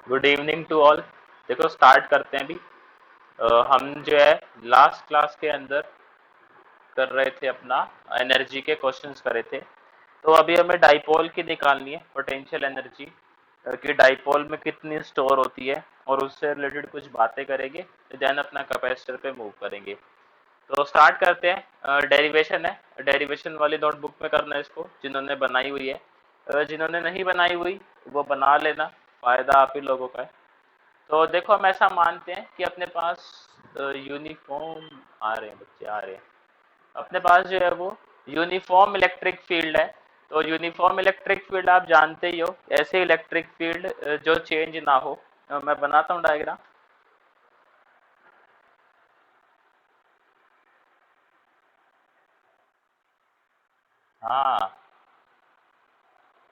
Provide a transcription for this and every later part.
Good evening to all. देखो start करते हैं अभी। हम जो है लास्ट क्लास के अंदर कर रहे थे अपना एनर्जी के क्वेश्चंस करे थे। तो अभी हमें डाइपोल की निकालनी है पोटेंशियल एनर्जी, कि डाइपोल में कितनी स्टोर होती है, और उससे रिलेटेड कुछ बातें करेंगे। देन अपना कैपेसिटर पे मूव करेंगे। तो स्टार्ट करते हैं। डेरिवेशन है, डेरिवेशन वाली नोटबुक में करना है इसको, जिन्होंने बनाई हुई है। जिन्होंने नहीं बनाई हुई वो बना लेना, फायदा आप ही लोगों का है। तो देखो हम ऐसा मानते हैं कि अपने पास यूनिफॉर्म आ रहे हैं, बच्चे आ रहे हैं। अपने पास जो है वो यूनिफॉर्म इलेक्ट्रिक फील्ड है। तो यूनिफॉर्म इलेक्ट्रिक फील्ड आप जानते ही हो, ऐसे इलेक्ट्रिक फील्ड जो चेंज ना हो। मैं बनाता हूँ डायग्राम। हाँ,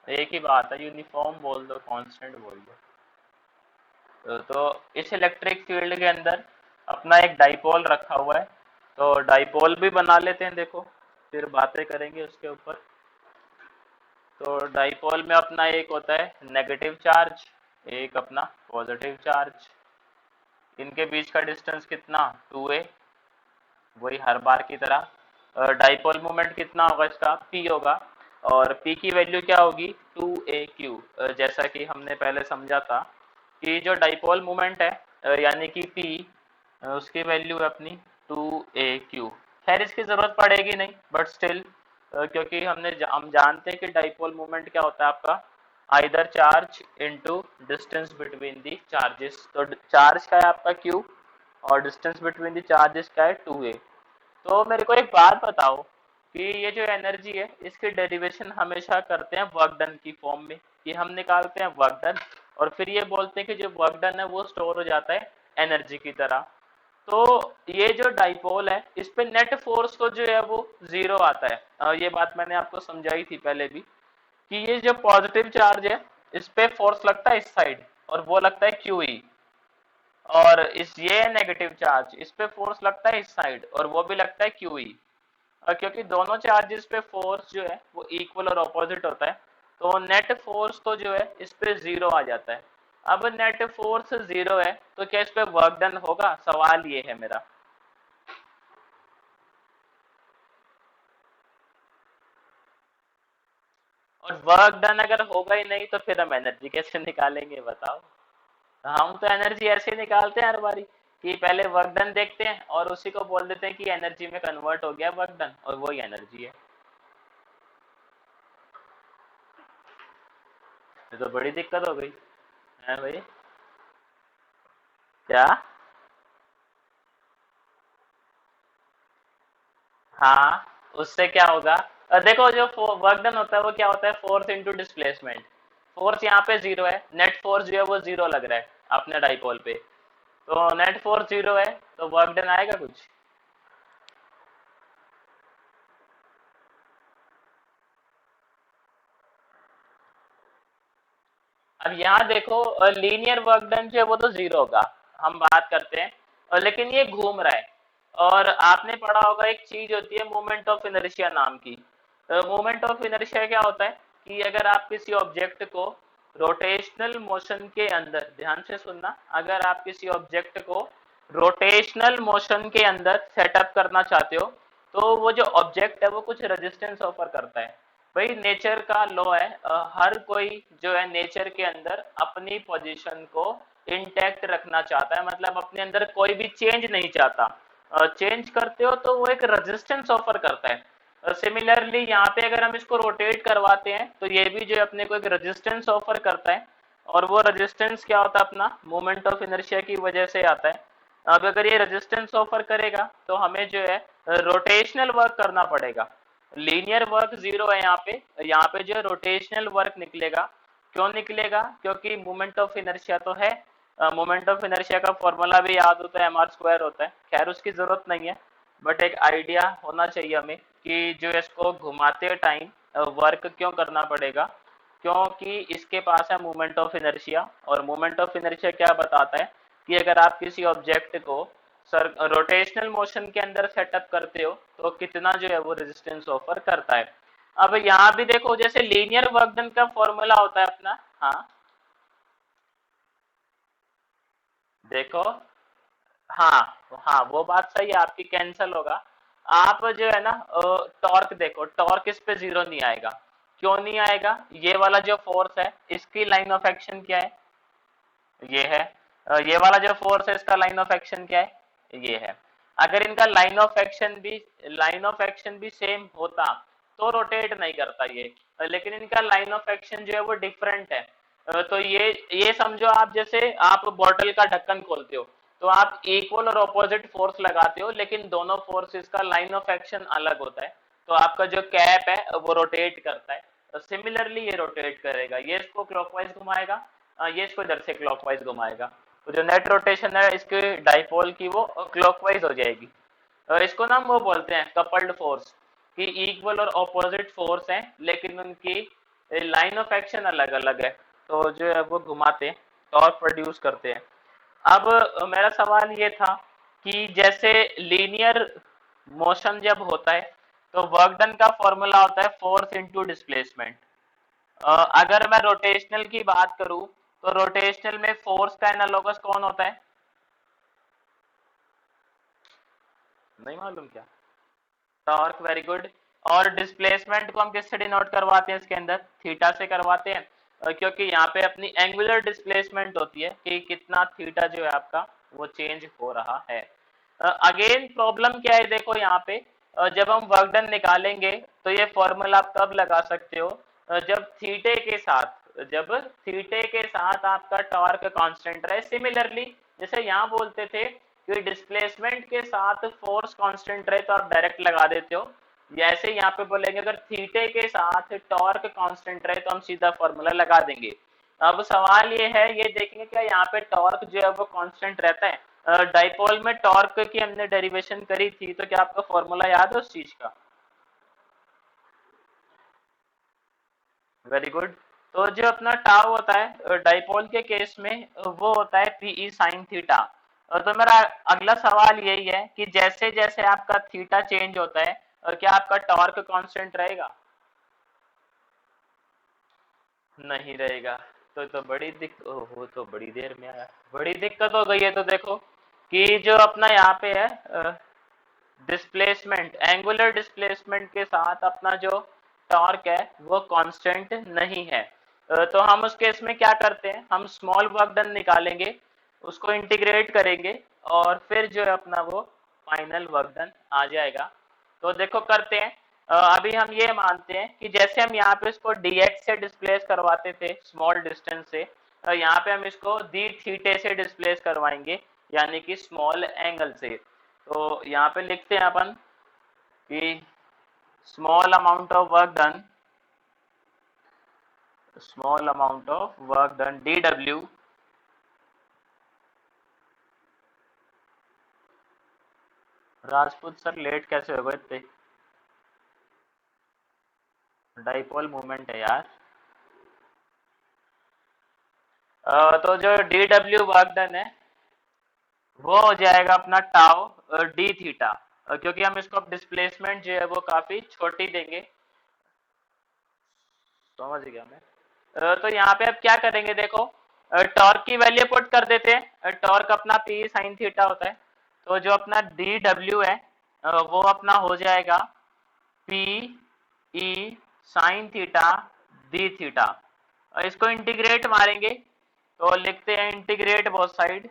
एक ही बात है, यूनिफॉर्म बोल दो कांस्टेंट बोल दो। तो इस इलेक्ट्रिक फील्ड के अंदर अपना एक डाइपोल रखा हुआ है। तो डाइपोल भी बना लेते हैं, देखो फिर बातें करेंगे उसके ऊपर। तो डाइपोल में अपना एक होता है नेगेटिव चार्ज, एक अपना पॉजिटिव चार्ज। इनके बीच का डिस्टेंस कितना, 2a। वही हर बार की तरह डाइपोल मोमेंट कितना होगा, इसका p होगा। और p की वैल्यू क्या होगी, 2aq। जैसा कि हमने पहले समझा था कि जो डाइपोल मोमेंट है यानी कि p, उसकी वैल्यू है अपनी 2aq। खैर इसकी जरूरत पड़ेगी नहीं, बट स्टिल क्योंकि हम जानते हैं कि डाइपोल मोमेंट क्या होता है आपका, either charge into distance between the charges. तो चार्ज का है आपका q, और डिस्टेंस बिटवीन दी चार्जेस क्या है, 2a। तो मेरे को एक बात बताओ कि ये जो एनर्जी है इसकी डेरिवेशन हमेशा करते हैं वर्क डन की फॉर्म में, कि हम निकालते हैं वर्क डन, और फिर ये बोलते हैं कि जो वर्क डन है वो स्टोर हो जाता है एनर्जी की तरह। तो ये जो डाइपोल है इस पे नेट फोर्स को जो है वो जीरो आता है। ये बात मैंने आपको समझाई थी पहले भी, कि ये जो पॉजिटिव चार्ज है इस पे फोर्स लगता है इस साइड, और वो लगता है QE। और इस ये नेगेटिव चार्ज इस पे फोर्स लगता है इस साइड, और वो भी लगता है QE। और क्योंकि दोनों चार्जेस पे फोर्स जो है वो इक्वल और ऑपोजिट होता है, तो नेट फोर्स तो जो है इस पे जीरो आ जाता है। अब नेट फोर्स जीरो है तो क्या इस पे वर्क डन होगा, सवाल ये है मेरा। और वर्क डन अगर होगा ही नहीं तो फिर हम एनर्जी कैसे निकालेंगे बताओ। हम तो एनर्जी ऐसे ही निकालते हैं हर बारी, कि पहले वर्क डन देखते हैं और उसी को बोल देते हैं कि एनर्जी में कन्वर्ट हो गया वर्क डन, और वही एनर्जी है। ये तो बड़ी दिक्कत हो गई है भाई। क्या? हाँ, उससे क्या होगा। देखो जो वर्क डन होता है वो क्या होता है, फोर्स इंटू डिस्प्लेसमेंट। फोर्स यहाँ पे जीरो है, नेट फोर्स जो है वो जीरो लग रहा है अपने डाइपोल पे। तो नेट फोर्स जीरो है, तो वर्क डन आएगा कुछ। अब यहाँ देखो लीनियर वर्क डन जो है वो तो जीरो होगा, हम बात करते हैं। लेकिन ये घूम रहा है। और आपने पढ़ा होगा एक चीज होती है मोमेंट ऑफ इनर्शिया नाम की। मोमेंट ऑफ इनर्शिया क्या होता है, कि अगर आप किसी ऑब्जेक्ट को रोटेशनल मोशन के अंदर, ध्यान से सुनना, अगर आप किसी ऑब्जेक्ट को रोटेशनल मोशन के अंदर सेटअप करना चाहते हो, तो वो जो ऑब्जेक्ट है वो कुछ रेजिस्टेंस ऑफर करता है। भाई नेचर का लॉ है, हर कोई जो है नेचर के अंदर अपनी पोजीशन को इंटैक्ट रखना चाहता है, मतलब अपने अंदर कोई भी चेंज नहीं चाहता। चेंज करते हो तो वो एक रेजिस्टेंस ऑफर करता है। सिमिलरली यहाँ पे अगर हम इसको रोटेट करवाते हैं तो ये भी जो है अपने को एक रेजिस्टेंस ऑफर करता है। और वो रेजिस्टेंस क्या होता है, अपना मोमेंट ऑफ इनर्शिया की वजह से आता है। अब अगर ये रेजिस्टेंस ऑफर करेगा तो हमें जो है रोटेशनल वर्क करना पड़ेगा। लीनियर वर्क जीरो है यहाँ पे जो है रोटेशनल वर्क निकलेगा। क्यों निकलेगा, क्योंकि मोमेंट ऑफ इनर्शिया तो है। मोमेंट ऑफ इनर्शिया का फॉर्मूला भी याद होता है, mr² होता है, खैर उसकी जरूरत नहीं है। बट एक आइडिया होना चाहिए हमें कि जो इसको घुमाते टाइम वर्क क्यों करना पड़ेगा, क्योंकि इसके पास है मोमेंट ऑफ इनर्शिया। और मोमेंट ऑफ इनर्शिया क्या बताता है, कि अगर आप किसी ऑब्जेक्ट को सर रोटेशनल मोशन के अंदर सेटअप करते हो तो कितना जो है वो रेजिस्टेंस ऑफर करता है। अब यहाँ भी देखो जैसे लीनियर वर्क डन का फॉर्मूला होता है अपना। हाँ, देखो, हाँ हाँ, वो बात सही है आपकी, कैंसल होगा। आप जो है ना, टॉर्क देखो, टॉर्क इस पे जीरो नहीं आएगा। क्यों नहीं आएगा? ये वाला जो फोर्स है इसकी लाइन ऑफ एक्शन क्या है? ये है। ये वाला जो फोर्स है इसका लाइन ऑफ एक्शन क्या है? ये है। अगर इनका लाइन ऑफ एक्शन भी सेम होता तो रोटेट नहीं करता ये। लेकिन इनका लाइन ऑफ एक्शन जो है वो डिफरेंट है। तो ये समझो, आप जैसे आप बॉटल का ढक्कन खोलते हो, तो आप इक्वल और ऑपोजिट फोर्स लगाते हो, लेकिन दोनों फोर्सेस का लाइन ऑफ एक्शन अलग होता है। तो आपका जो कैप है वो रोटेट करता है। तो सिमिलरली ये रोटेट करेगा, ये इसको क्लॉकवाइज घुमाएगा, ये इसको इधर से क्लॉकवाइज घुमाएगा। तो जो नेट रोटेशन है इसके डाइपोल की वो क्लॉकवाइज हो जाएगी। इसको ना हम वो बोलते हैं कपल्ड फोर्स, कि इक्वल और ऑपोजिट फोर्स हैं लेकिन उनकी लाइन ऑफ एक्शन अलग अलग है, तो जो है वो घुमाते हैं, टॉर्क प्रोड्यूस करते हैं। अब मेरा सवाल ये था कि जैसे लीनियर मोशन जब होता है तो वर्क डन का फॉर्मूला होता है फोर्स इनटू डिस्प्लेसमेंट। अगर मैं रोटेशनल की बात करूं तो रोटेशनल में फोर्स का एनालोगस कौन होता है? नहीं मालूम क्या? Torque, very good. और डिस्प्लेसमेंट को हम किससे डिनोट करवाते हैं इसके अंदर? थीटा से करवाते हैं। क्योंकि यहाँ पे अपनी एंगुलर डिस्प्लेसमेंट होती है कि कितना थीटा जो है आपका वो चेंज हो रहा है। अगेन प्रॉब्लम क्या है, देखो यहाँ पे जब हम वर्क डन निकालेंगे तो ये फॉर्मूला आप तब लगा सकते हो जब थीटे के साथ आपका टॉर्क कांस्टेंट रहे। सिमिलरली जैसे यहाँ बोलते थे कि डिस्प्लेसमेंट के साथ फोर्स कांस्टेंट रहे तो आप डायरेक्ट लगा देते हो, जैसे यहाँ पे बोलेंगे अगर थीटे के साथ टॉर्क कांस्टेंट रहे तो हम सीधा फॉर्मूला लगा देंगे। अब सवाल ये है, ये देखेंगे क्या यहाँ पे टॉर्क जो है वो कांस्टेंट रहता है? डाइपोल में टॉर्क की हमने डेरिवेशन करी थी, तो क्या आपको फॉर्मूला याद है उस चीज का? Very good. तो जो अपना टाउ होता है डाइपोल के केस में वो होता है पीई साइन थीटा। तो मेरा अगला सवाल यही है कि जैसे जैसे आपका थीटा चेंज होता है क्या आपका टॉर्क कांस्टेंट रहेगा? नहीं रहेगा। तो बड़ी हो तो बड़ी देर में आया, बड़ी दिक्कत हो गई है। तो देखो कि जो अपना यहाँ पे है डिस्प्लेसमेंट, एंगुलर डिस्प्लेसमेंट के साथ अपना जो टॉर्क है वो कांस्टेंट नहीं है। तो हम उस केस में क्या करते हैं, हम स्मॉल वर्क डन निकालेंगे, उसको इंटीग्रेट करेंगे और फिर जो है अपना वो फाइनल वर्क डन आ जाएगा। तो देखो करते हैं। अभी हम ये मानते हैं कि जैसे हम यहाँ पे इसको dx से डिस्प्लेस करवाते थे स्मॉल डिस्टेंस से, यहाँ पे हम इसको डी थीटे से डिस्प्लेस करवाएंगे, यानी कि स्मॉल एंगल से। तो यहाँ पे लिखते हैं अपन कि small amount of work done, small amount of work done D W Rajput sir late कैसे हो गए इतने? डाइपोल मूवमेंट है यार। तो जो डी डब्ल्यू वर्क डन है वो हो जाएगा अपना टाउ डी थीटा, क्योंकि हम इसको डिस्प्लेसमेंट जो है वो काफी छोटी देंगे। समझ गया मैं। तो यहाँ पे अब क्या करेंगे, देखो टॉर्क की वैल्यू पुट कर देते हैं। टॉर्क अपना पी साइन थीटा होता है, तो जो अपना डी डब्ल्यू है वो अपना हो जाएगा P E sine theta D theta. इसको इंटीग्रेट मारेंगे तो लिखते हैं इंटीग्रेट बोथ साइड।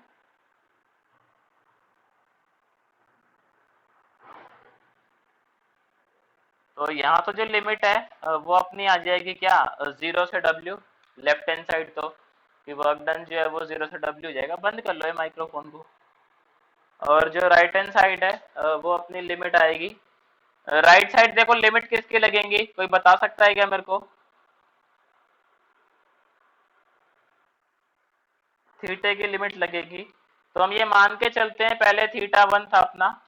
तो यहाँ तो जो लिमिट है वो अपनी आ जाएगी क्या, जीरो से डब्ल्यू, लेफ्ट हैंड साइड तो कि वर्क डन जो है वो जीरो से डब्ल्यू हो जाएगा। बंद कर लो ये माइक्रोफोन को। और जो राइट हैंड साइड है वो अपनी लिमिट आएगी। राइट साइड देखो लिमिट किसकी लगेंगी, कोई बता सकता है क्या मेरे को? थीटा की लिमिट लगेगी। तो हम ये मान के चलते हैं पहले थीटा वन था अपना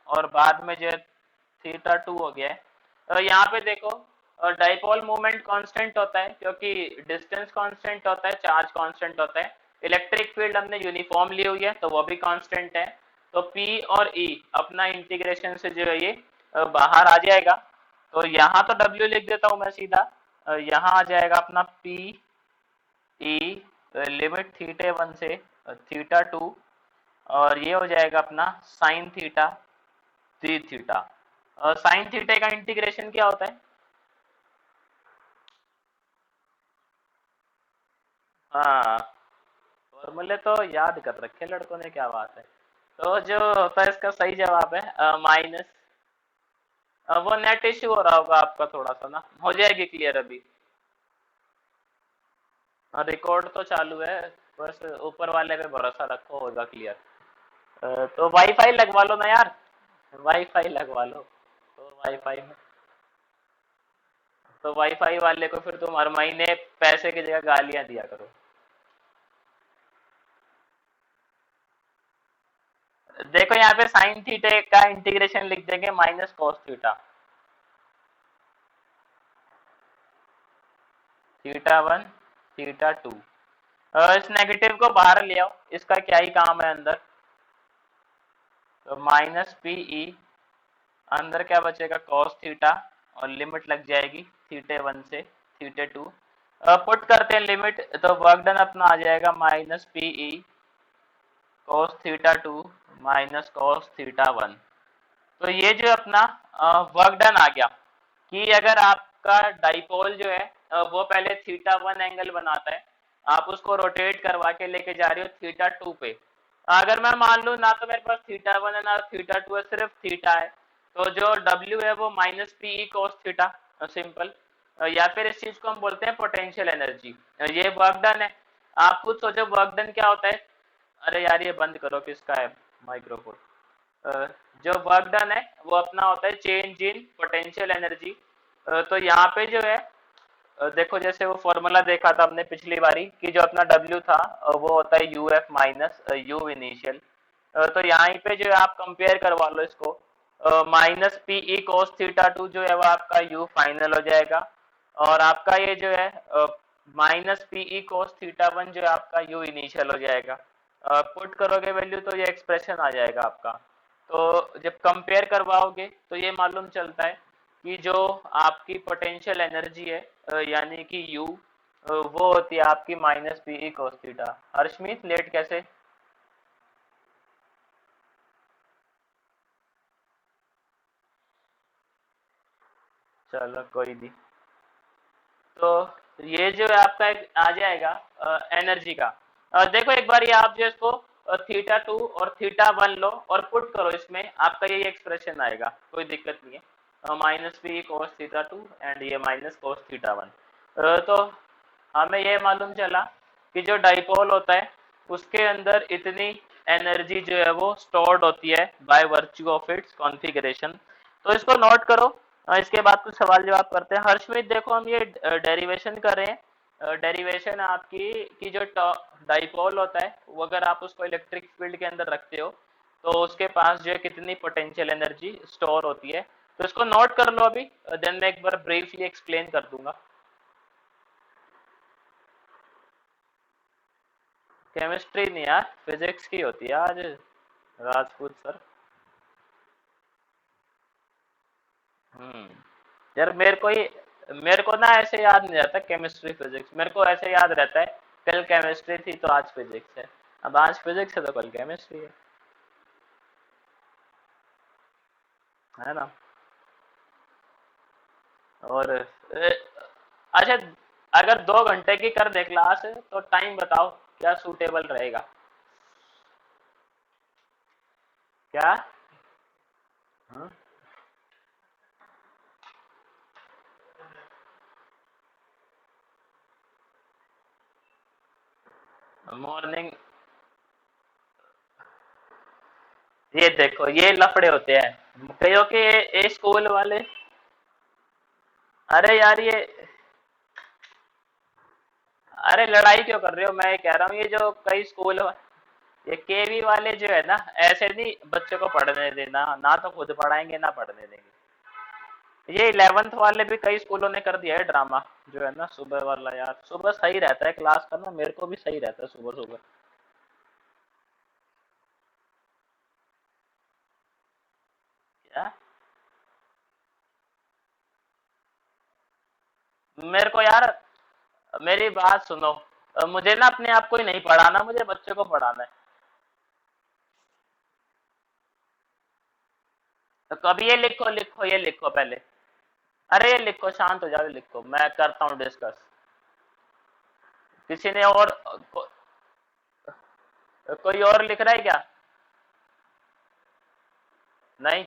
और बाद में जो थीटा टू हो गया है। तो यहाँ पे देखो डाइपोल मोमेंट कांस्टेंट होता है क्योंकि डिस्टेंस कांस्टेंट होता है, चार्ज कांस्टेंट होता है। इलेक्ट्रिक फील्ड हमने यूनिफॉर्म ली हुई है तो वो भी कांस्टेंट है। तो P और E अपना इंटीग्रेशन से जो है ये बाहर आ जाएगा। तो यहाँ तो W लिख देता हूँ मैं सीधा। यहाँ आ जाएगा अपना P E limit theta one से थीटा टू और ये हो जाएगा अपना साइन थीटा डी थीटा। और साइन थीटा का इंटीग्रेशन क्या होता है? हाँ, फॉर्मूले तो याद कर रखे लड़कों ने, क्या बात है। तो जो होता है इसका सही जवाब है माइनस। वो नेट इश्यू हो रहा होगा आपका थोड़ा सा ना, हो जाएगी क्लियर अभी। रिकॉर्ड तो चालू है, बस ऊपर वाले पे भरोसा रखो, होगा क्लियर। तो वाईफाई लगवा लो ना यार, वाईफाई लगवा लो। तो वाईफाई में, तो वाईफाई वाले को फिर तुम हर महीने पैसे की जगह गालियां दिया करो। देखो यहाँ पे साइन थीटा का इंटीग्रेशन लिख देंगे minus cos theta, theta one theta two. इस नेगेटिव को बाहर ले आओ, इसका क्या ही काम है अंदर। तो माइनस पी ई, अंदर क्या बचेगा कॉस थीटा, और लिमिट लग जाएगी थीटे वन से थीटे टू। पुट करते हैं लिमिट, तो वर्क डन अपना आ जाएगा minus P E cos theta two minus cos theta one. तो ये जो अपना वर्क डन आ गया, कि अगर आपका डाइपोल जो है वो पहले थीटा वन एंगल बनाता है, आप उसको रोटेट करवा के लेके जा रहे हो थीटा टू पे। अगर मैं मान लूँ ना तो मेरे पास थीटा वन है ना थीटा टू है, सिर्फ थीटा है, तो जो डब्ल्यू है वो minus P E cos theta, simple. या फिर इस चीज को हम बोलते हैं पोटेंशियल एनर्जी। ये वर्क डन है। आप खुद सोचो वर्क डन क्या होता है। अरे यार ये बंद करो, किसका है माइक्रोफोन। जो वर्क डन है वो अपना होता है चेंज इन पोटेंशियल एनर्जी। तो यहाँ पे जो है देखो, जैसे वो फॉर्मूला देखा था हमने पिछली बारी कि जो अपना W था वो होता है U F minus you initial. तो यहाँ पे जो है आप कंपेयर करवा लो इसको, minus P E cos theta two जो है वो आपका यू फाइनल हो जाएगा, और आपका ये जो है minus P E cos theta one जो है आपका यू इनिशियल हो जाएगा। पुट करोगे वैल्यू तो ये एक्सप्रेशन आ जाएगा आपका। तो जब कंपेयर करवाओगे तो ये मालूम चलता है कि जो आपकी पोटेंशियल एनर्जी है यानी कि U, वो होती है आपकी minus P E cos theta. Harshmeet late कैसे? चलो कोई नहीं। तो ये जो है आपका एक आ जाएगा एनर्जी का। देखो एक बार ये आप जो इसको थीटा टू और थीटा वन लो और पुट करो इसमें, आपका ये एक्सप्रेशन आएगा, कोई दिक्कत नहीं है। Minus P cos theta two and ये माइनस कोस थीटा वन। तो हमें ये मालूम चला कि जो डाइपोल होता है उसके अंदर इतनी एनर्जी जो है वो स्टोर्ड होती है by virtue of its configuration. तो इसको नोट करो। इसके बाद कुछ सवाल जवाब करते हैं। हर्षमित देखो हम ये डेरिवेशन कर रहे हैं। डेरिवेशन आपकी कि जो डाइपोल होता है वो अगर आप उसको इलेक्ट्रिक फील्ड के अंदर रखते हो तो उसके पास जो है कितनी पोटेंशियल एनर्जी स्टोर होती है। तो इसको नोट कर लो अभी, देन मैं एक बार ब्रीफली एक्सप्लेन कर दूंगा। केमिस्ट्री नहीं यार, फिजिक्स की होती है आज, राजपूत सर। हम्म। यार मेरे को ना ऐसे याद नहीं रहता केमिस्ट्री फिजिक्स, मेरे को ऐसे याद रहता है कल केमिस्ट्री थी तो आज फिजिक्स है, अब आज फिजिक्स है तो कल केमिस्ट्री है ना। और अच्छा, अगर 2 घंटे की कर दे क्लास तो टाइम बताओ क्या सूटेबल रहेगा? क्या? मॉर्निंग? ये देखो ये लफड़े होते हैं कईयों के, ये स्कूल वाले। अरे यार ये, अरे लड़ाई क्यों कर रहे हो, मैं ये कह रहा हूँ ये जो कई स्कूल, ये केवी वाले जो है ना, ऐसे नहीं बच्चों को पढ़ने देना, ना तो खुद पढ़ाएंगे ना पढ़ने देंगे। ये 11th वाले भी कई स्कूलों ने कर दिया है ड्रामा, जो है ना सुबह वाला। यार सुबह सही रहता है क्लास करना, मेरे को भी सही रहता है सुबह सुबह। क्या? मेरे को यार, मेरी बात सुनो, मुझे ना अपने आप को ही नहीं पढ़ाना, मुझे बच्चों को पढ़ाना है। तो अभी ये लिखो लिखो ये लिखो पहले। अरे ये लिखो, शांत हो जाओ, लिखो, मैं करता हूँ डिस्कस। किसी ने और कोई और लिख रहा है क्या? नहीं?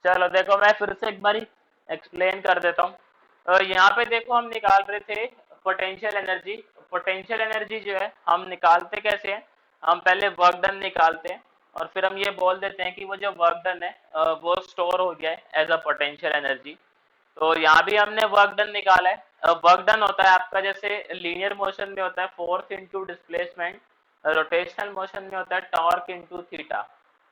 चलो देखो, मैं फिर से एक बारी एक्सप्लेन कर देता हूँ। यहाँ पे देखो, हम निकाल रहे थे पोटेंशियल एनर्जी। पोटेंशियल एनर्जी जो है हम निकालते कैसे हैं? हम पहले वर्क डन निकालते हैं, और फिर हम ये बोल देते हैं कि वो जो वर्क डन है वो स्टोर हो गया है एज अ पोटेंशियल एनर्जी। तो यहाँ भी हमने वर्क डन निकाला है। वर्क डन होता है आपका, जैसे लीनियर मोशन में होता है force into displacement, rotational motion में होता है टॉर्क इंटू थीटा।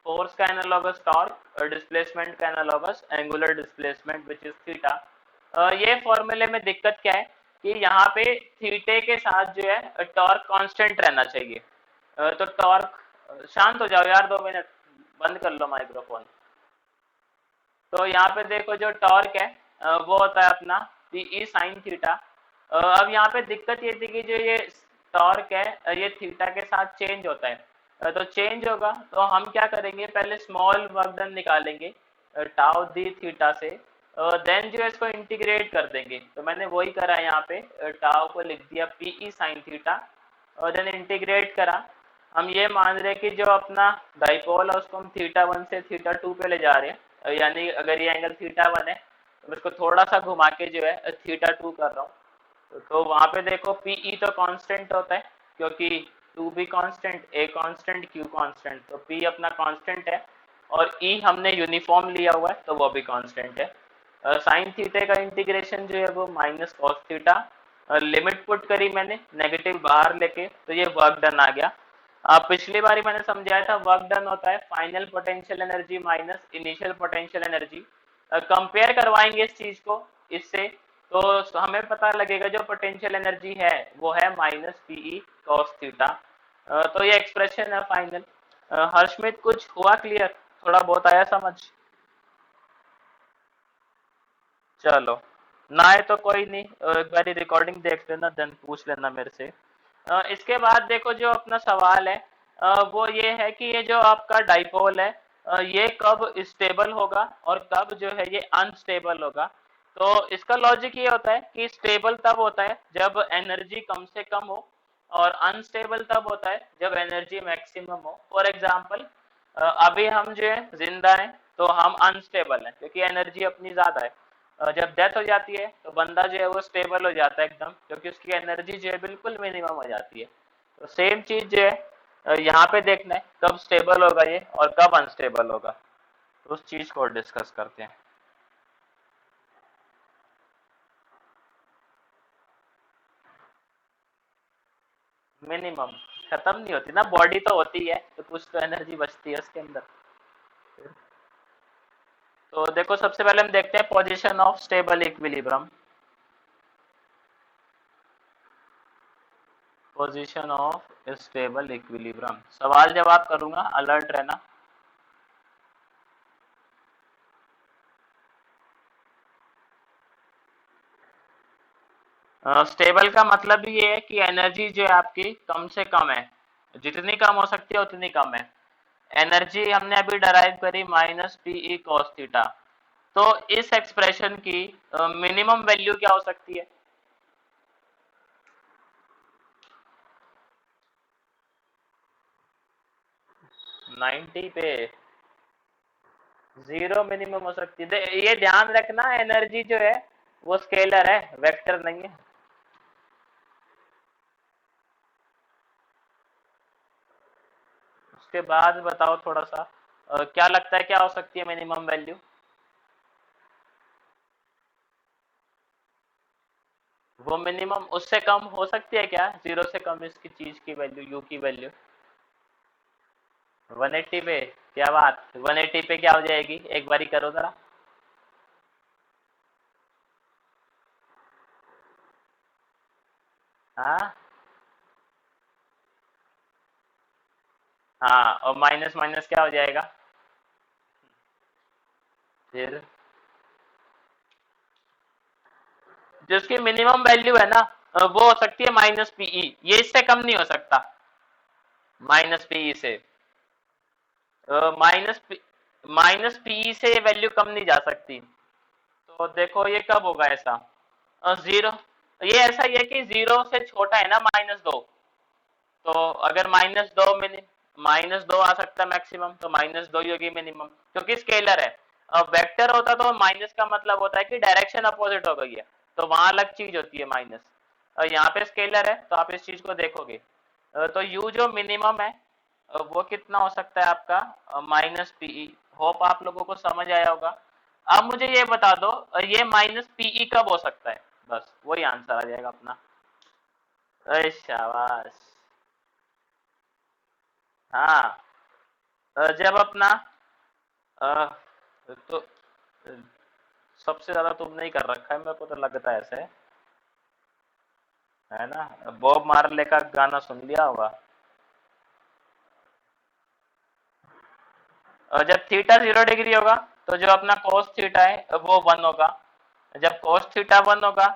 फोर्स का एनालॉगस टॉर्क और डिस्प्लेसमेंट का analogous angular displacement which is theta. ये फॉर्मूले में दिक्कत क्या है कि यहाँ पे थीटे के साथ जो है टॉर्क कांस्टेंट रहना चाहिए। तो टॉर्क, शांत हो जाओ यार 2 मिनट, बंद कर लो माइक्रोफोन। तो यहाँ पे देखो जो टॉर्क है वो होता है अपना पीई साइन थीटा। अब यहाँ पे दिक्कत ये थी कि जो ये टॉर्क है ये थीटा के साथ चेंज होता है। तो चेंज होगा तो हम क्या करेंगे, पहले स्मॉल वर्क डन निकालेंगे टाउ दी थीटा से, देन जो है इसको इंटीग्रेट कर देंगे। तो मैंने वही करा है यहाँ पे, टाउ को लिख दिया पीई साइन थीटा और देन इंटीग्रेट करा। हम ये मान रहे हैं कि जो अपना डाइपोल है उसको हम थीटा 1 से थीटा 2 पे ले जा रहे हैं, यानी अगर ये एंगल थीटा 1 है तो मैं इसको थोड़ा सा घुमा के जो है थीटा 2 कर रहा हूँ। तो वहां पे देखो पीई तो कांस्टेंट होता है, क्योंकि 2 भी constant, a constant, Q constant, तो पी अपना कांस्टेंट है, और ई हमने यूनिफॉर्म लिया हुआ है तो वो भी कांस्टेंट है। साइन थीटे का इंटीग्रेशन जो है वो minus cos theta, limit put करी मैंने नेगेटिव बाहर लेके, तो ये वर्क डन आ गया। पिछली बारी मैंने समझाया था वर्क डन होता है final potential energy minus initial potential energy. Compare करवाएंगे इस चीज को इससे, तो हमें पता लगेगा जो पोटेंशियल एनर्जी है वो है माइनस पीई कॉस थीटा। तो ये एक्सप्रेशन है फाइनल। हर्षमित कुछ हुआ क्लियर? थोड़ा बहुत आया समझ? चलो, ना है तो कोई नहीं, एक बारी रिकॉर्डिंग देख लेना, देन पूछ लेना मेरे से। इसके बाद देखो जो अपना सवाल है वो ये है कि ये जो आपका डाइपोल है ये कब स्टेबल होगा और कब जो है ये अनस्टेबल होगा। तो इसका लॉजिक ये होता है कि स्टेबल तब होता है जब एनर्जी कम से कम हो, और अनस्टेबल तब होता है जब एनर्जी मैक्सिमम हो। फॉर एग्जाम्पल, अभी हम जो है जिंदा हैं तो हम अनस्टेबल हैं क्योंकि एनर्जी अपनी ज्यादा है। जब डेथ हो जाती है तो बंदा जो है वो स्टेबल हो जाता है एकदम, क्योंकि उसकी एनर्जी जो है बिल्कुल मिनिमम हो जाती है। तो सेम चीज जो है यहाँ पे देखना है कब स्टेबल होगा ये और कब अनस्टेबल होगा, तो उस चीज को डिस्कस करते हैं। मिनिमम खत्म नहीं होती ना, बॉडी तो होती है तो कुछ तो एनर्जी बचती है उसके अंदर। तो देखो सबसे पहले हम देखते हैं position of stable equilibrium. Position of stable equilibrium, सवाल जवाब करूंगा, अलर्ट रहना। स्टेबल का मतलब ये है कि एनर्जी जो है आपकी कम से कम है, जितनी कम हो सकती है उतनी कम है। एनर्जी हमने अभी डराइव करी माइनस पीई कॉस थीटा। तो इस एक्सप्रेशन की मिनिमम वैल्यू क्या हो सकती है? 90 पे जीरो मिनिमम हो सकती है। ये ध्यान रखना, एनर्जी जो है वो स्केलर है, वेक्टर नहीं है। उसके बाद बताओ थोड़ा सा, क्या लगता है क्या हो सकती है मिनिमम वैल्यू? वो मिनिमम उससे कम हो सकती है क्या, जीरो से कम इसकी चीज की वैल्यू, यू की वैल्यू? 180 पे? क्या बात, 180 पे क्या हो जाएगी, एक बारी करो जरा। हाँ हाँ, और माइनस माइनस क्या हो जाएगा फिर? जो उसकी मिनिमम वैल्यू है ना वो हो सकती है माइनस पीई, ये इससे कम नहीं हो सकता माइनस पीई से। माइनस माइनस पीई से ये वैल्यू कम नहीं जा सकती। तो देखो ये कब होगा ऐसा, जीरो, ये ऐसा ही है कि जीरो से छोटा है ना -2, तो अगर -2 -2 आ सकता है मैक्सिमम, तो -2 ही होगी मिनिमम, क्योंकि स्केलर है। अब वेक्टर होता तो माइनस का मतलब होता है कि डायरेक्शन अपोजिट हो गई है, तो वहां अलग चीज होती है माइनस। और यहाँ पे स्केलर है तो आप इस चीज को देखोगे। तो यू जो मिनिमम है वो कितना हो सकता है आपका, -पीई। होप आप लोगों को समझ आया होगा। अब मुझे ये बता दो, ये -पीई कब हो सकता है, बस वही आंसर आ जाएगा अपना। अरे शाबाश। हाँ, जब अपना अ, तो सबसे ज्यादा तुमने ही कर रखा है, मेरे को तो लगता है ऐसे, है ना। बॉब मार्ले का गाना सुन लिया होगा। और जब थीटा 0 डिग्री होगा तो जो अपना कोस थीटा है वो 1 होगा। जब कोस थीटा 1 होगा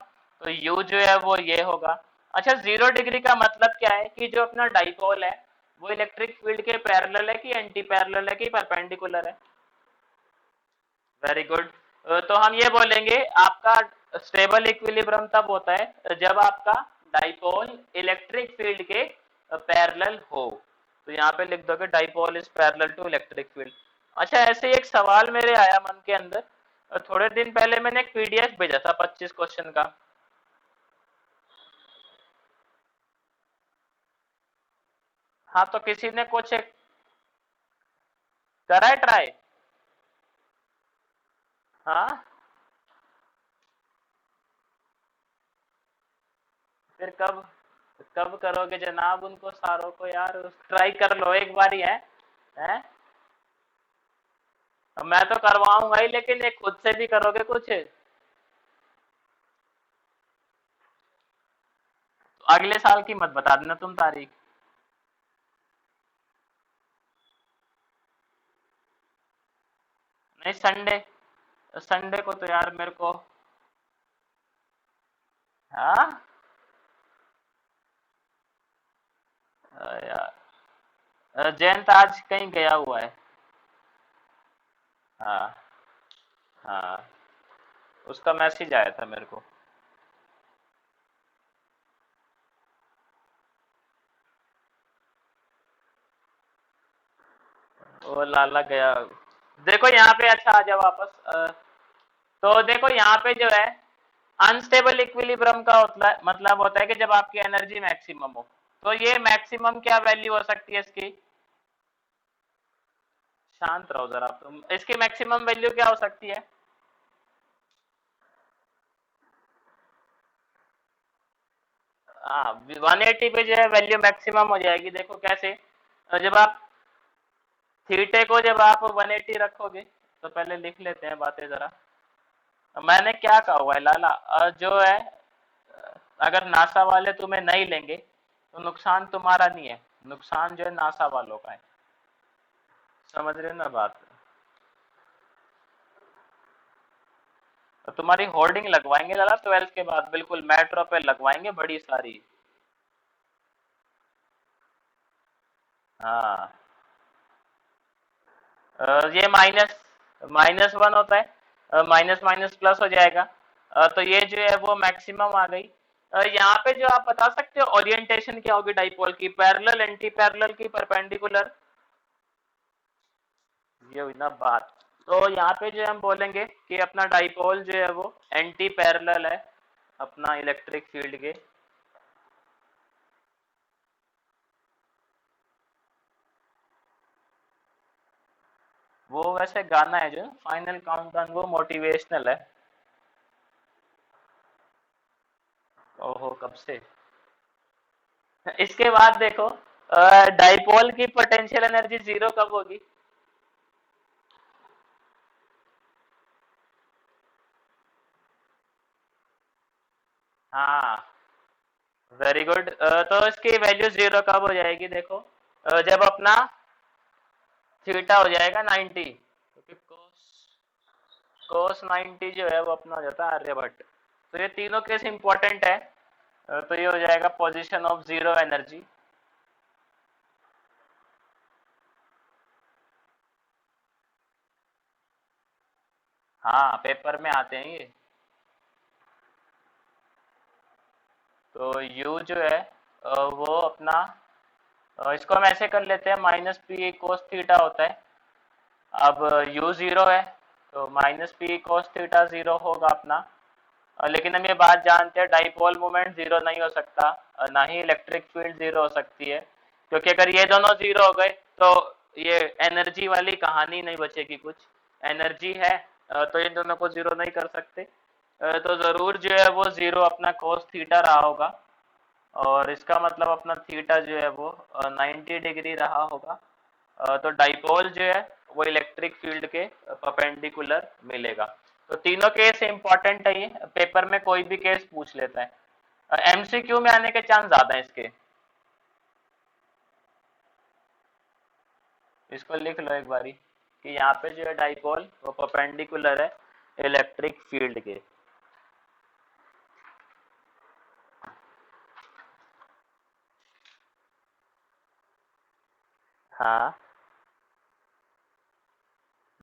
तो यू जो है वो ये होगा। अच्छा, 0 डिग्री का मतलब क्या है कि जो अपना डाइपोल है वो इलेक्ट्रिक फील्ड के पैरेलल है कि एंटी पैरेलल है कि परपेंडिकुलर है। Very good. तो हम ये बोलेंगे आपका स्टेबल इक्विलिब्रियम तब होता है जब आपका डाइपोल इलेक्ट्रिक फील्ड के पैरेलल हो। तो यहाँ पे लिख दोगे dipole is parallel to electric field. अच्छा, ऐसे एक सवाल मेरे आया मन के अंदर, थोड़े दिन पहले मैंने एक पीडीएफ भेजा था 25 क्वेश्चन का। हाँ, तो किसी ने कुछ एक करा है ट्राई? हाँ, फिर कब कब करोगे जनाब उनको सारों को यार, ट्राई कर लो एक बार ही है? मैं तो करवाऊंगा ही, लेकिन एक खुद से भी करोगे कुछ? तो अगले साल की मत बता देना तुम तारीख। नहीं, संडे, संडे को तो यार मेरे को। हाँ, यार जयंत आज कहीं गया हुआ है। हाँ, हाँ, उसका मैसेज आया था मेरे को। वो लाला गया। देखो यहाँ पे, अच्छा आ जाओ वापस। तो देखो यहाँ पे जो है अनस्टेबल इक्विलिब्रियम का मतलब होता है कि जब आपकी एनर्जी मैक्सिमम हो। तो ये मैक्सिमम क्या वैल्यू हो सकती है इसकी? शांत रहो जरा तुम, इसकी मैक्सिमम वैल्यू क्या हो सकती है? हाँ, 180 पे जो है वैल्यू मैक्सिमम हो जाएगी। देखो कैसे, जब आप थीटे को जब आप 180 रखोगे, तो पहले लिख लेते हैं बातें जरा। मैंने क्या कहा हुआ है लाला, जो है अगर नासा वाले तुम्हें नहीं लेंगे तो नुकसान तुम्हारा नहीं है, नुकसान जो है नासा वालों का है। समझ रहे हो ना बात? तो तुम्हारी होर्डिंग लगवाएंगे लाला 12th के बाद, बिल्कुल मेट्रो पे लगवाएंगे बड़ी सारी। हाँ, ये माइनस -1 होता है, माइनस माइनस प्लस हो जाएगा। तो ये जो है वो मैक्सिमम आ गई। यहाँ पे जो आप बता सकते हो ओरिएंटेशन क्या होगी डाइपोल की, पैरेलल, एंटी पैरेलल की परपेंडिकुलर? ये हुई ना बात। तो यहाँ पे जो हम बोलेंगे कि अपना डाइपोल जो है वो एंटी पैरेलल है अपना इलेक्ट्रिक फील्ड के। वो वैसे गाना है जो फाइनल काउंटडाउन, वो मोटिवेशनल है। ओहो, कब से? इसके बाद देखो, डाइपोल की पोटेंशियल एनर्जी जीरो कब होगी? हाँ, वेरी गुड। तो इसकी वैल्यू जीरो कब हो जाएगी देखो, जब अपना थीटा हो जाएगा 90, क्योंकि कोस 90 जो है वो अपना हो जाता है आर्यभट्ट। तो ये तीनों केस इंपॉर्टेंट है। तो ये हो जाएगा पोजीशन ऑफ जीरो एनर्जी। हाँ पेपर में आते हैं ये। तो यू जो है वो अपना इसको हम ऐसे कर लेते हैं, माइनस पी कोस थीटा होता है। अब यू जीरो है तो minus P cos theta zero होगा अपना। लेकिन हम ये बात जानते हैं डाइपोल मोमेंट जीरो नहीं हो सकता, ना ही इलेक्ट्रिक फील्ड जीरो हो सकती है, क्योंकि अगर ये दोनों जीरो हो गए तो ये एनर्जी वाली कहानी नहीं बचेगी कुछ। एनर्जी है तो इन दोनों को जीरो नहीं कर सकते। तो जरूर जो है वो जीरो अपना कोस थीटा रहा होगा, और इसका मतलब अपना थीटा जो है वो 90 डिग्री रहा होगा। तो डाइपोल जो है वो इलेक्ट्रिक फील्ड के परपेंडिकुलर मिलेगा। तो तीनों केस इंपॉर्टेंट है, ये पेपर में कोई भी केस पूछ लेता है, एमसीक्यू में आने के चांस ज्यादा है इसके। इसको लिख लो एक बारी कि यहाँ पे जो है डाइपोल वो परपेंडिकुलर है इलेक्ट्रिक फील्ड के। हाँ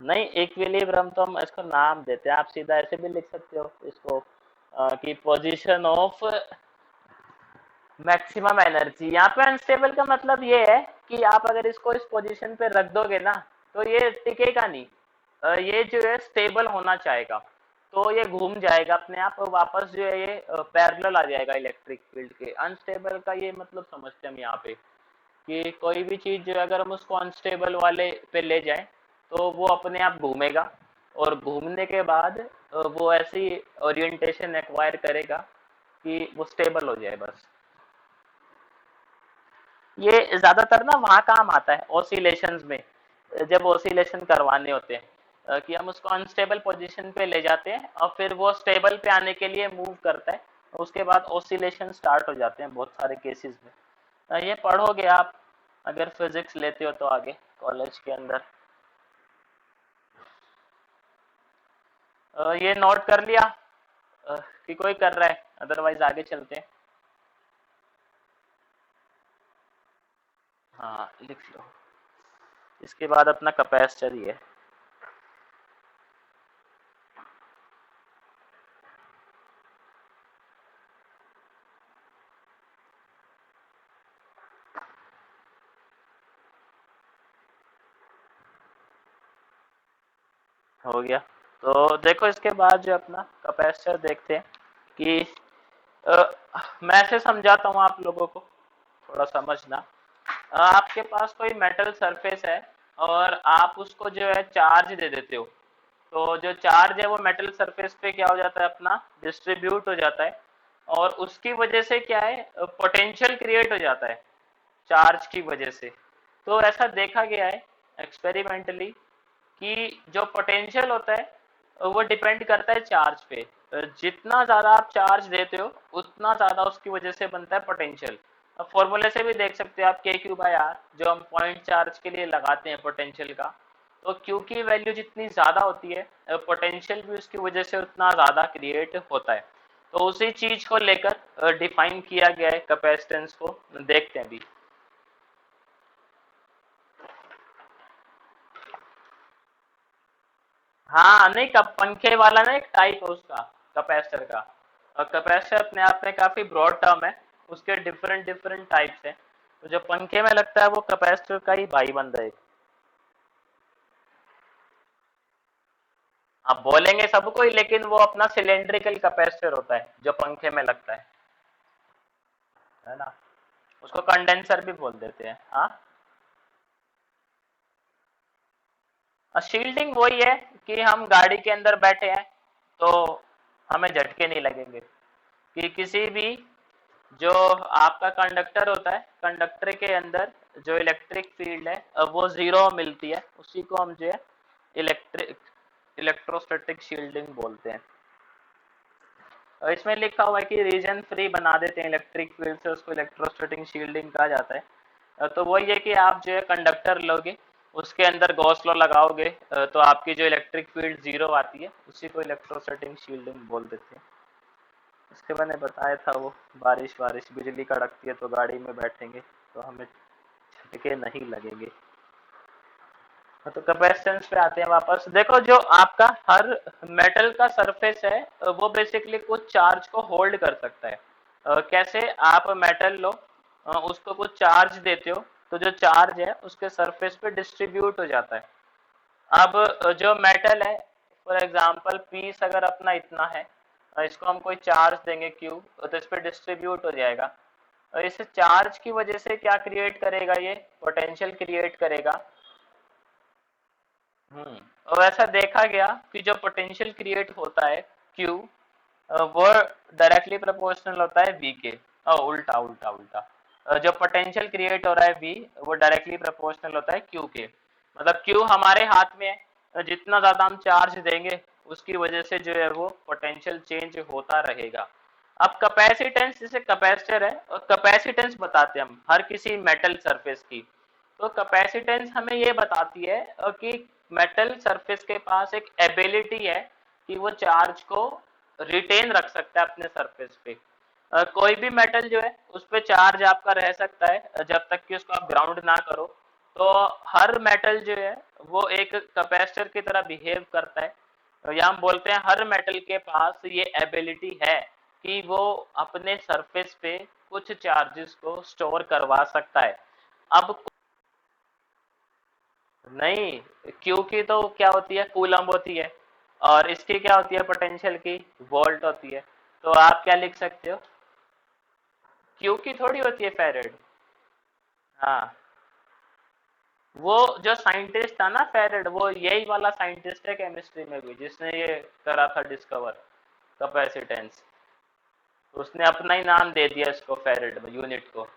नहीं, इक्विलिब्रियम तो हम इसको नाम देते हैं, आप सीधा ऐसे भी लिख सकते हो इसको कि पोजीशन ऑफ मैक्सिमम एनर्जी। यहाँ पे अनस्टेबल का मतलब ये है कि आप अगर इसको इस पोजीशन पे रख दोगे ना तो ये टिकेगा नहीं। ये जो है स्टेबल होना चाहेगा, तो ये घूम जाएगा अपने आप और वापस जो है ये पैरेलल आ जाएगा इलेक्ट्रिक फील्ड के। अनस्टेबल का ये मतलब समझते हैं हम यहाँ पे कि कोई भी चीज जो है अगर हम उसको अनस्टेबल वाले पे ले जाएं तो वो अपने आप घूमेगा, और घूमने के बाद वो ऐसी ओरिएंटेशन एक्वायर करेगा कि वो स्टेबल हो जाए बस। ये ज्यादातर ना वहाँ काम आता है ऑसिलेशंस में, जब ऑसिलेशन करवाने होते हैं कि हम उसको अनस्टेबल पोजीशन पे ले जाते हैं और फिर वो स्टेबल पे आने के लिए मूव करता है, उसके बाद ऑसिलेशन स्टार्ट हो जाते हैं बहुत सारे केसेस में। ये पढ़ोगे आप अगर फिजिक्स लेते हो तो आगे कॉलेज के अंदर। ये नोट कर लिया कि कोई कर रहा है, अदरवाइज आगे चलते हैं। हाँ लिख लो। इसके बाद अपना कैपेसिटर ही है। हो गया। तो देखो इसके बाद जो अपना कैपेसिटर देखते हैं कि अ, मैं ऐसे समझाता हूँ आप लोगों को, थोड़ा समझना। आपके पास कोई मेटल सरफेस है और आप उसको जो है चार्ज दे देते हो, तो जो चार्ज है वो मेटल सरफेस पे क्या हो जाता है अपना डिस्ट्रीब्यूट हो जाता है, और उसकी वजह से क्या है पोटेंशियल क्रिएट हो जाता है चार्ज की वजह से। तो ऐसा देखा गया है एक्सपेरिमेंटली कि जो पोटेंशियल होता है वो डिपेंड करता है चार्ज पे। जितना ज़्यादा आप चार्ज देते हो उतना ज़्यादा उसकी वजह से बनता है पोटेंशियल। अब फॉर्मूले से भी देख सकते हो आप के क्यू बाई आर जो हम पॉइंट चार्ज के लिए लगाते हैं पोटेंशियल का। तो क्यू की वैल्यू जितनी ज़्यादा होती है पोटेंशियल भी उसकी वजह से उतना ज़्यादा क्रिएट होता है। तो उसी चीज़ को लेकर डिफाइन किया गया है कैपेसिटेंस को। देखते हैं अभी। हाँ नहीं, कब पंखे वाला ना एक टाइप है उसका कैपेसिटर का। और कैपेसिटर अपने आप में काफी ब्रॉड टर्म है, उसके डिफरेंट डिफरेंट टाइप्स हैं। तो जो पंखे में लगता है वो कैपेसिटर का ही भाई बंद है। आप बोलेंगे सबको ही, लेकिन वो अपना सिलेंड्रिकल कैपेसिटर होता है जो पंखे में लगता है ना। उसको कंडेंसर भी बोल देते हैं। हाँ शील्डिंग वही है कि हम गाड़ी के अंदर बैठे हैं तो हमें झटके नहीं लगेंगे, कि किसी भी जो आपका कंडक्टर होता है कंडक्टर के अंदर जो इलेक्ट्रिक फील्ड है अब वो जीरो मिलती है, उसी को हम जो है इलेक्ट्रिक इलेक्ट्रोस्टैटिक शील्डिंग बोलते हैं। और इसमें लिखा हुआ है कि रीजन फ्री बना देते हैं इलेक्ट्रिक फील्ड से, उसको इलेक्ट्रोस्टैटिक शील्डिंग कहा जाता है। तो वही है कि आप जो है कंडक्टर लोगे उसके अंदर गॉस लॉ लगाओगे तो आपकी जो इलेक्ट्रिक फील्ड जीरो आती है, उसी को इलेक्ट्रोस्टैटिक शील्डिंग बोल देते हैं। इसके मैंने बताया था वो बारिश बारिश बिजली कड़कती है तो गाड़ी में बैठेंगे तो हमें झटके नहीं लगेंगे। तो कैपेसिटेंस पे आते हैं वापस। देखो जो आपका हर मेटल का सरफेस है वो बेसिकली कुछ चार्ज को होल्ड कर सकता है। कैसे, आप मेटल लो, उसको कुछ चार्ज देते हो, तो जो चार्ज है उसके सरफेस पे डिस्ट्रीब्यूट हो जाता है। अब जो मेटल है, फॉर एग्जांपल पीस अगर अपना इतना है, इसको हम कोई चार्ज देंगे क्यू, तो इस पे डिस्ट्रीब्यूट हो जाएगा। और इस चार्ज की वजह से क्या क्रिएट करेगा, ये पोटेंशियल क्रिएट करेगा। और ऐसा देखा गया कि जो पोटेंशियल क्रिएट होता है Q, वो डायरेक्टली प्रोपोर्शनल होता है V के। उल्टा उल्टा उल्टा, जो पोटेंशियल क्रिएट हो रहा है V, वो डायरेक्टली प्रोपोर्शनल होता है Q के। मतलब Q हमारे हाथ में है, जितना ज्यादा हम चार्ज देंगे उसकी वजह से जो है वो पोटेंशियल चेंज होता रहेगा। अब कैपेसिटेंस, जैसे कैपेसिटर है, और कैपेसिटेंस बताते हैं हम हर किसी मेटल सरफेस की। तो कैपेसिटेंस हमें ये बताती है कि मेटल सरफेस के पास एक एबिलिटी है कि वो चार्ज को रिटेन रख सकता है अपने सरफेस पे। कोई भी मेटल जो है उस पे चार्ज आपका रह सकता है जब तक कि उसको आप ग्राउंड ना करो। तो हर मेटल जो है वो एक कैपेसिटर की तरह बिहेव करता है। या हम बोलते हैं हर मेटल के पास ये एबिलिटी है कि वो अपने सरफेस पे कुछ चार्जेस को स्टोर करवा सकता है। अब नहीं, क्यू की तो क्या होती है, कूलम्ब होती है, और इसकी क्या होती है, पोटेंशियल की वोल्ट होती है। तो आप क्या लिख सकते हो, क्यू की थोड़ी होती है फेरेड। हाँ, वो जो साइंटिस्ट था ना फेरेड, वो यही वाला साइंटिस्ट है केमिस्ट्री में भी जिसने ये करा था डिस्कवर, कैपेसिटेंस। उसने अपना ही नाम दे दिया इसको, फेरेड यूनिट को।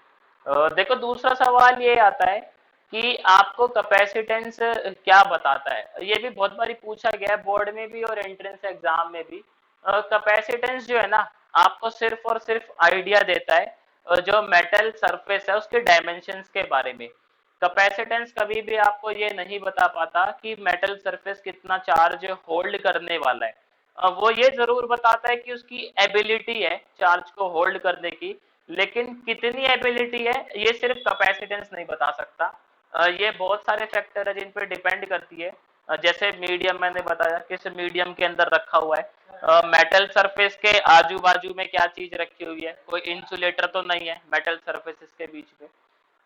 देखो दूसरा सवाल ये आता है कि आपको कैपेसिटेंस क्या बताता है। ये भी बहुत बारी पूछा गया है बोर्ड में भी और एंट्रेंस एग्जाम में भी। कैपेसिटेंस जो है ना, आपको सिर्फ और सिर्फ आइडिया देता है जो मेटल सरफेस है उसके डायमेंशंस के बारे में। कैपेसिटेंस कभी भी आपको ये नहीं बता पाता कि मेटल सरफेस कितना चार्ज होल्ड करने वाला है। वो ये जरूर बताता है कि उसकी एबिलिटी है चार्ज को होल्ड करने की, लेकिन कितनी एबिलिटी है ये सिर्फ कैपेसिटेंस नहीं बता सकता। ये बहुत सारे फैक्टर है जिन पर डिपेंड करती है। जैसे मीडियम मैंने बताया, किस मीडियम के अंदर रखा हुआ है, मेटल सरफेस के आजू बाजू में क्या चीज रखी हुई है, कोई इंसुलेटर तो नहीं है मेटल सरफेसेस के बीच में।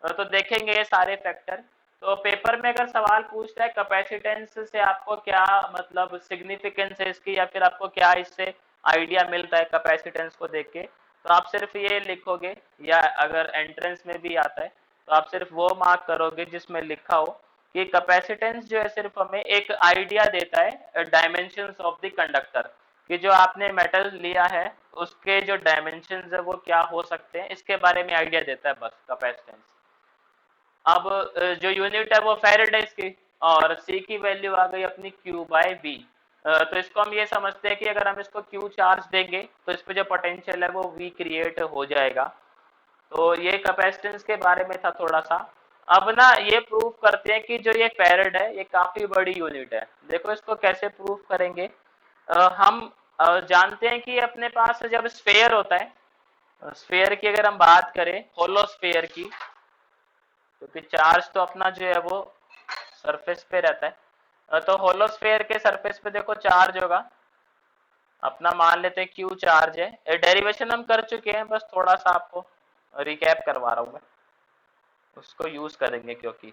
तो देखेंगे ये सारे फैक्टर। तो पेपर में अगर सवाल पूछता है कैपेसिटेंस से आपको क्या मतलब सिग्निफिकेंस है इसकी, या फिर आपको क्या इससे आइडिया मिलता है कैपेसिटेंस को देख के, तो आप सिर्फ ये लिखोगे, या अगर एंट्रेंस में भी आता है तो आप सिर्फ वो मार्क करोगे जिसमें लिखा हो कि कैपेसिटेंस जो है सिर्फ हमें एक आइडिया देता है डायमेंशंस ऑफ द कंडक्टर, कि जो आपने मेटल लिया है उसके जो डायमेंशंस है वो क्या हो सकते हैं, इसके बारे में आइडिया देता है बस कैपेसिटेंस। अब जो यूनिट है वो फेरेड है इसकी, और सी की वैल्यू आ गई अपनी Q बाय V। तो इसको हम ये समझते हैं कि अगर हम इसको Q चार्ज देंगे तो इस पे जो पोटेंशियल है वो V क्रिएट हो जाएगा। तो ये कैपेसिटेंस के बारे में था थोड़ा सा। अब ना ये प्रूव करते हैं कि जो ये फेरेड है ये काफी बड़ी यूनिट है। देखो इसको कैसे प्रूव करेंगे। हम जानते हैं कि अपने पास जब स्फेयर होता है, स्फेयर की अगर हम बात करें, होलो स्फेयर की, क्योंकि चार्ज तो अपना जो है वो सरफेस पे रहता है। तो होलो स्फेयर के सरफेस पे देखो चार्ज होगा अपना, मान लेते हैं क्यू चार्ज है। डेरिवेशन हम कर चुके हैं, बस थोड़ा सा आपको रिकैप करवा रहा हूँ मैं, उसको यूज करेंगे क्योंकि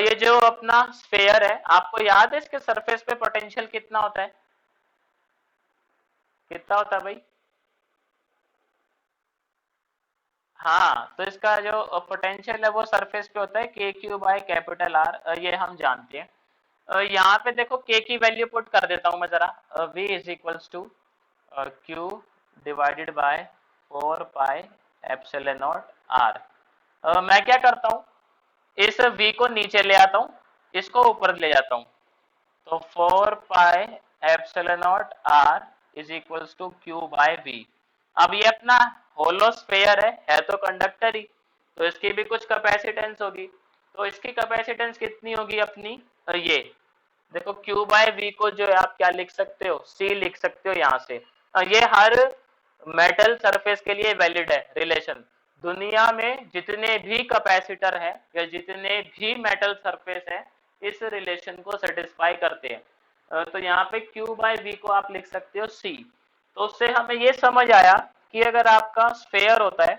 ये जो अपना स्फेयर है, आपको याद है इसके सरफेस पे पोटेंशियल कितना होता है, कितना होता है भाई। हाँ, तो इसका जो पोटेंशियल है वो सरफेस पे होता है के क्यू बाय कैपिटल आर, ये हम जानते हैं। यहाँ पे देखो के की वैल्यू पुट कर देता हूँ मैं जरा। v is equals to Q divided by 4 pi epsilon naught R. मैं क्या करता हूँ, इस v को नीचे ले आता हूँ, इसको ऊपर ले जाता हूँ। तो 4 pi epsilon naught R is equals to Q by V. अब ये अपना होलो स्फेयर है तो कंडक्टर ही, तो इसकी भी कुछ कैपेसिटेंस होगी। तो इसकी कैपेसिटेंस कितनी होगी अपनी, ये देखो Q बाय V को जो है आप क्या लिख सकते हो, C लिख सकते हो यहाँ से। ये हर मेटल सरफेस के लिए वैलिड है रिलेशन। दुनिया में जितने भी कैपेसिटर है या जितने भी मेटल सरफेस है, इस रिलेशन को सेटिस्फाई करते हैं। तो यहाँ पे Q बाय V को आप लिख सकते हो C। तो उससे हमें ये समझ आया कि अगर आपका स्फेयर होता है,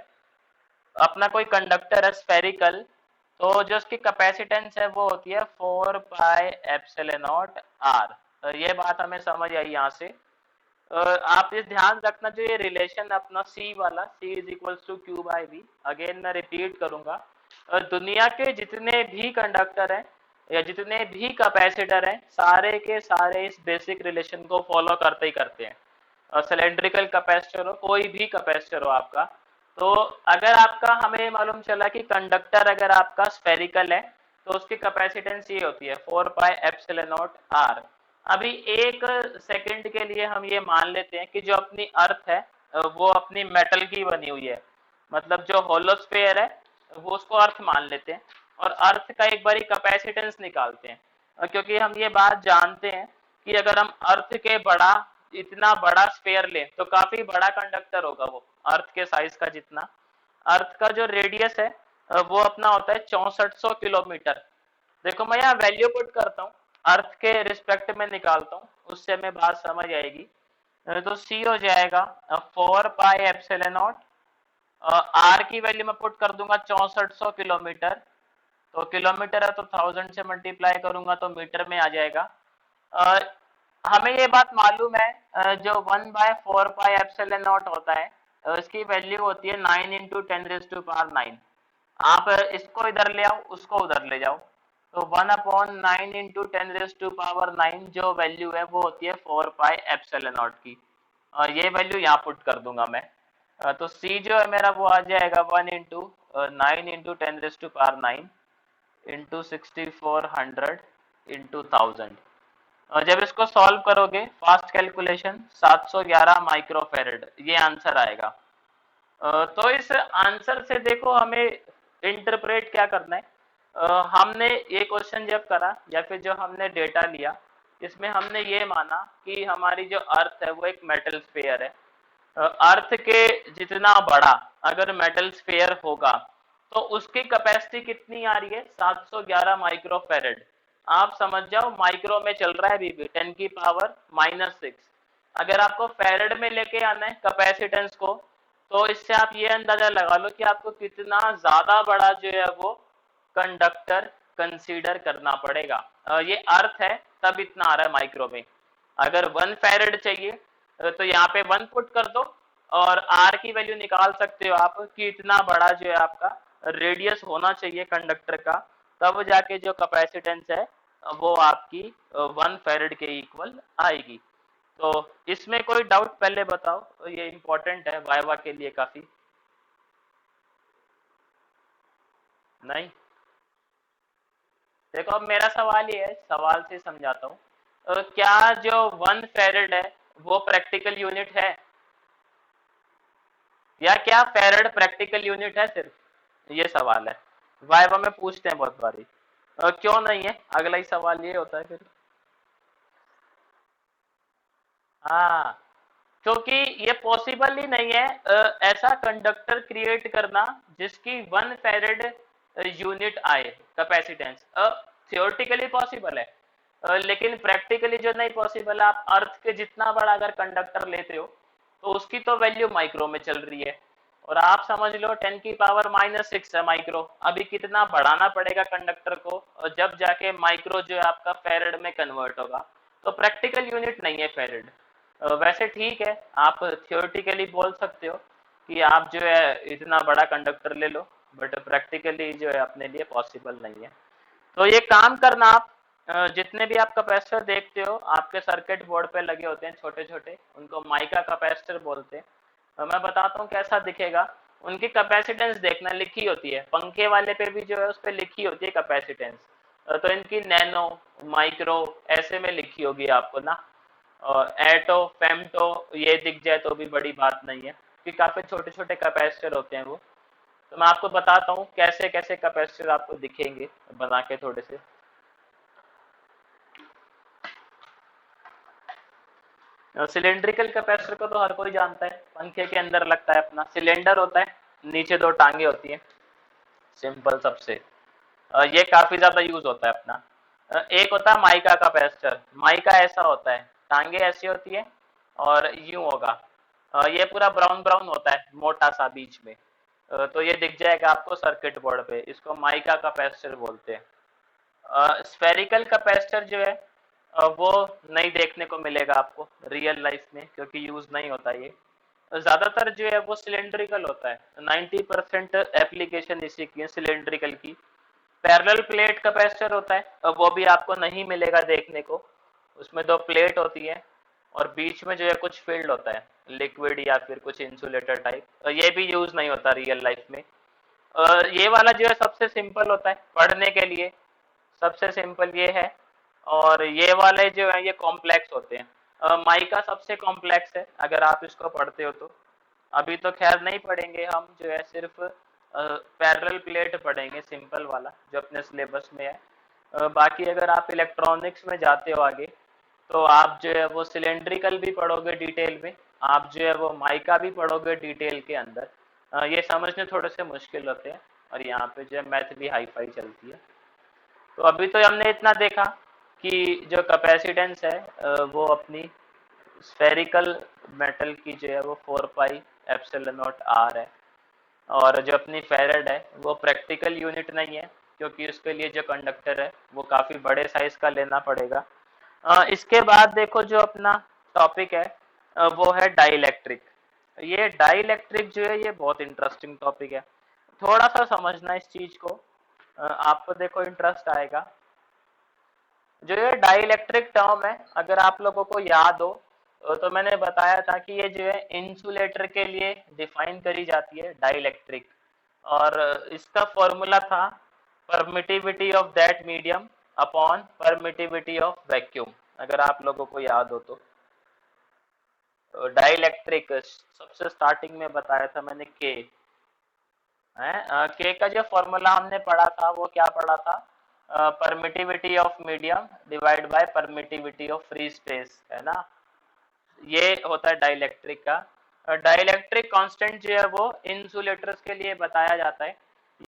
अपना कोई कंडक्टर है स्फेरिकल, तो जो उसकी कैपेसिटेंस है वो होती है 4 पाई एप्सिलॉन नॉट आर। ये बात हमें समझ आई यहाँ से। आप ये ध्यान रखना, जो ये रिलेशन अपना C वाला, C is equals to Q by V, again मैं रिपीट करूंगा, दुनिया के जितने भी कंडक्टर हैं या जितने भी कैपेसिटर हैं, सारे के सारे इस बेसिक रिलेशन को फॉलो करते ही करते हैं। सिलेंड्रिकल कैपेसिटर हो, कोई भी कैपेसिटर हो आपका, तो अगर आपका हमें मालूम चला कि कंडक्टर अगर आपका स्फेरिकल है तो उसकी कैपेसिटेंस ये होती है 4 पाई एप्सिलॉन नॉट आर। अभी एक सेकंड के लिए हम ये मान लेते हैं कि जो अपनी अर्थ है वो अपनी मेटल की बनी हुई है, मतलब जो होलोस्फेयर है वो उसको अर्थ मान लेते हैं, और अर्थ का एक बारी कैपेसिटेंस निकालते हैं। क्योंकि हम ये बात जानते हैं कि अगर हम अर्थ के बड़ा, इतना बड़ा स्फेयर लें तो काफी बड़ा कंडक्टर होगा वो, अर्थ के साइज का जितना। अर्थ का जो रेडियस है वो अपना होता है 6400 किलोमीटर। देखो मैं यहाँ वैल्यू पुट करता हूँ, अर्थ के रिस्पेक्ट में निकालता हूँ, उससे हमें बात समझ आएगी। तो सी हो जाएगा 4 पाई एप्सिलॉन नॉट, आर की वैल्यू मैं पुट कर दूंगा 6400 किलोमीटर। तो किलोमीटर है तो 1000 से मल्टीप्लाई करूंगा तो मीटर में आ जाएगा। अ, हमें ये बात मालूम है, जो 1/4 पाई एप्सिलॉन नॉट होता है, इसकी वैल्यू होती है 9 इंटू 10⁻⁹। आप इसको इधर ले आओ, उसको उधर ले जाओ, तो 1/9 इंटू 10⁻⁹ जो वैल्यू है वो होती है 4 पाई एप्सिलॉन नॉट की। ये वैल्यू यहाँ पुट कर दूंगा मैं। तो C जो है मेरा वो आ जाएगा 1 इंटू 9 इंटू 10⁻⁹ इंटू 6400 इंटू 1000। और जब इसको सॉल्व करोगे फास्ट कैलकुलेशन 711 माइक्रोफेरेड ये आंसर आएगा। तो इस आंसर से देखो हमें इंटरप्रेट क्या करना है। हमने ये क्वेश्चन जब करा या फिर जो हमने डेटा लिया, इसमें हमने ये माना कि हमारी जो अर्थ है वो एक मेटल स्फीयर है। अर्थ के जितना बड़ा अगर मेटल स्फीयर होगा तो उसकी कैपेसिटी कितनी आ रही है, 711 माइक्रोफेरेड। आप समझ जाओ माइक्रो में चल रहा है अभी भी, 10⁻⁻⁶। अगर आपको फेरेड में लेके आना है कैपेसिटेंस को, तो इससे आप ये अंदाजा लगा लो कि आपको कितना ज्यादा बड़ा जो है वो कंडक्टर कंसीडर करना पड़ेगा। ये अर्थ है तब इतना आ रहा है माइक्रो में। अगर 1 फेरेड चाहिए तो यहाँ पे 1 पुट कर दो, और आर की वैल्यू निकाल सकते हो आप कि इतना बड़ा जो है आपका रेडियस होना चाहिए कंडक्टर का, तब जाके जो कैपेसिटेंस है वो आपकी 1 फेरेड के इक्वल आएगी। तो इसमें कोई डाउट पहले बताओ, ये इंपॉर्टेंट है वाइवा के लिए काफी। नहीं, देखो अब मेरा सवाल ये है, सवाल से समझाता हूँ। क्या जो 1 फेरेड है वो प्रैक्टिकल यूनिट है, या क्या फेरेड प्रैक्टिकल यूनिट है सिर्फ, ये सवाल है। वाइवा में पूछते हैं बहुत बारी। क्यों नहीं है, अगला ही सवाल ये होता है फिर। हाँ, क्योंकि ये पॉसिबल ही नहीं है ऐसा कंडक्टर क्रिएट करना जिसकी 1 फेरेड यूनिट आए कैपेसिटेंस। थियोरेटिकली पॉसिबल है, लेकिन प्रैक्टिकली जो नहीं पॉसिबल है। आप अर्थ के जितना बड़ा अगर कंडक्टर लेते हो तो उसकी तो वैल्यू माइक्रो में चल रही है, और आप समझ लो 10⁻⁻⁶ है माइक्रो। अभी कितना बढ़ाना पड़ेगा कंडक्टर को, और जब जाके माइक्रो जो है आपका फेरेड में कन्वर्ट होगा। तो प्रैक्टिकल यूनिट नहीं है फेरेड। वैसे ठीक है, आप थियोरेटिकली बोल सकते हो कि आप जो है इतना बड़ा कंडक्टर ले लो, बट प्रैक्टिकली जो है अपने लिए पॉसिबल नहीं है। तो ये काम करना आप, जितने भी आप कैपेसिटर देखते हो आपके सर्किट बोर्ड पे लगे होते हैं छोटे छोटे, उनको माइका कैपेसिटर बोलते हैं। मैं बताता हूँ कैसा दिखेगा। उनकी कैपेसिटेंस देखना लिखी होती है, पंखे वाले पे भी जो है उस पर लिखी होती है कैपेसिटेंस। तो इनकी नैनो, माइक्रो ऐसे में लिखी होगी आपको ना। और एटो, फेमटो ये दिख जाए तो भी बड़ी बात नहीं है, क्योंकि काफी छोटे छोटे कैपेसिटर होते हैं वो। तो मैं आपको बताता हूँ कैसे कैसे कैपेसिटर आपको दिखेंगे बना के थोड़े से। सिलेंड्रिकल कैपेसिटर को तो हर कोई जानता है, पंखे के अंदर लगता है, अपना सिलेंडर होता है, नीचे दो टांगे होती हैं, सिंपल सबसे। ये काफी ज्यादा यूज होता है अपना। एक होता है माइका कैपेसिटर। माइका ऐसा होता है, टांगे ऐसी होती है और यूं होगा। ये पूरा ब्राउन ब्राउन होता है, मोटा सा बीच में। तो ये दिख जाएगा आपको सर्किट बोर्ड पे, इसको माइका कैपेसिटर बोलते हैं। स्फेरिकल कैपेसिटर जो है वो नहीं देखने को मिलेगा आपको रियल लाइफ में, क्योंकि यूज नहीं होता ये। ज्यादातर जो है वो सिलेंड्रिकल होता है, 90% एप्लीकेशन इसी की है सिलेंड्रिकल की। पैरेलल प्लेट कैपेसिटर होता है, वो भी आपको नहीं मिलेगा देखने को। उसमें दो प्लेट होती है और बीच में जो है कुछ फील्ड होता है, लिक्विड या फिर कुछ इंसुलेटर टाइप। ये भी यूज नहीं होता रियल लाइफ में। ये वाला जो है सबसे सिंपल होता है पढ़ने के लिए, सबसे सिंपल ये है। और ये वाले जो है ये कॉम्प्लेक्स होते हैं। माइका सबसे कॉम्प्लेक्स है अगर आप इसको पढ़ते हो तो। अभी तो खैर नहीं पढ़ेंगे हम, जो है सिर्फ पैरेलल प्लेट पढ़ेंगे, सिंपल वाला जो अपने सिलेबस में है। बाकी अगर आप इलेक्ट्रॉनिक्स में जाते हो आगे, तो आप जो है वो सिलेंड्रिकल भी पढ़ोगे डिटेल में, आप जो है वो माइका भी पढ़ोगे डिटेल के अंदर। ये समझने थोड़े से मुश्किल होते हैं, और यहाँ पे जो है मैथ भी हाई फाई चलती है। तो अभी तो हमने इतना देखा कि जो कैपेसिटेंस है वो अपनी स्फेरिकल मेटल की जो है वो 4 पाई एप्सिलॉन नॉट आर है। और जो अपनी फेरेड है वो प्रैक्टिकल यूनिट नहीं है, क्योंकि उसके लिए जो कंडक्टर है वो काफ़ी बड़े साइज का लेना पड़ेगा। इसके बाद देखो जो अपना टॉपिक है वो है डाइलेक्ट्रिक। ये डाइलेक्ट्रिक जो है ये बहुत इंटरेस्टिंग टॉपिक है, थोड़ा सा समझना इस चीज को, आपको देखो इंटरेस्ट आएगा। जो ये डाइलेक्ट्रिक टर्म है अगर आप लोगों को याद हो, तो मैंने बताया था कि ये जो है इंसुलेटर के लिए डिफाइन करी जाती है डाइलेक्ट्रिक। और इसका फॉर्मूला था permittivity of that medium upon permittivity of vacuum, अगर आप लोगों को याद हो तो। डाइलेक्ट्रिक सबसे स्टार्टिंग में बताया था मैंने के है। के का जो फॉर्मूला हमने पढ़ा था वो क्या पढ़ा था, permittivity of medium divide by permittivity of free space, है ना। ये होता है डाइलेक्ट्रिक का। डाइलेक्ट्रिक कांस्टेंट जो है वो इंसुलेटर्स के लिए बताया जाता है,